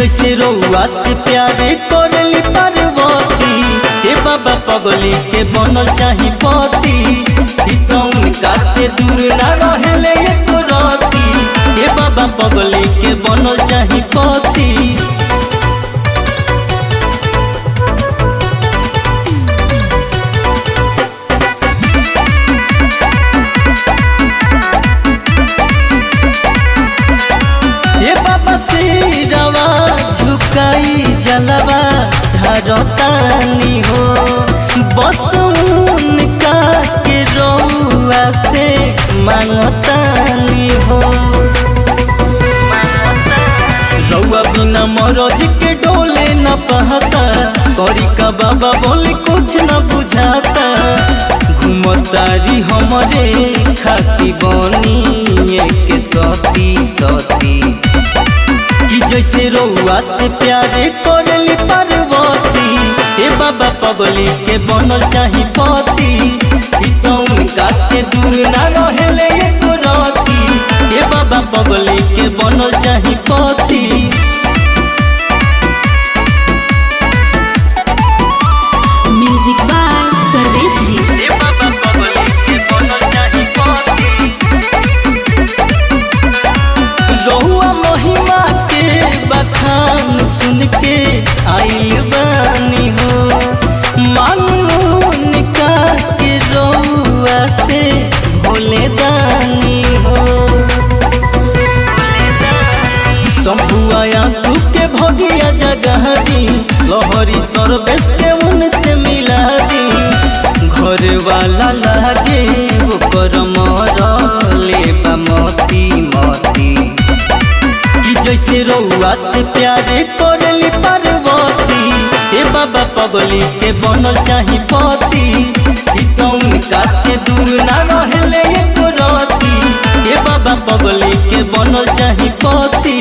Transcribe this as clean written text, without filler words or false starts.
जैसे रउआ से प्यारे करली पार्वती, हे बाबा पगली के बनल चाही पति। उनका से दूर ना रहेले एक राती, हे बाबा पगली के बनल चाही पति। हे बाबा सिरवा झुकाई जलवा धरतानी हो, बस उनका के रउआ से मांगतानी हो। रउआ बिना मरज के डोले न पहता, करी का बाबा बोली कुछ न बुझाता। घूमतारी हमरे खाती बनी एक सती सती, कि जैसे रउआ से प्यारे करली पार्वती, हे बाबा पगली के बनल चाही पति। उनका से दूर ना रहेले एक राती, हे बाबा पगली के बनल चाही पति। म्यूजिक बाय सर्वेश जी। हे बाबा पगली के बनल चाही पति। रहुआ महिमा के बखान सुन के आइल बानी हो, उनका के रउआ से भोले दानी हो। शंभुआ आंसू के भगिया जगह दी, लहरी सर्वेश के उनसे मिला दी। घर वाला लागे ओकर मरले बा मोती मोती, कि जैसे रउआ से प्यारे करली पार्वती, हे बाबा पगली के बनल चाही पति। उनका से दूर ना रहेले एक राती, हे बाबा पगली के बनल चाही पति।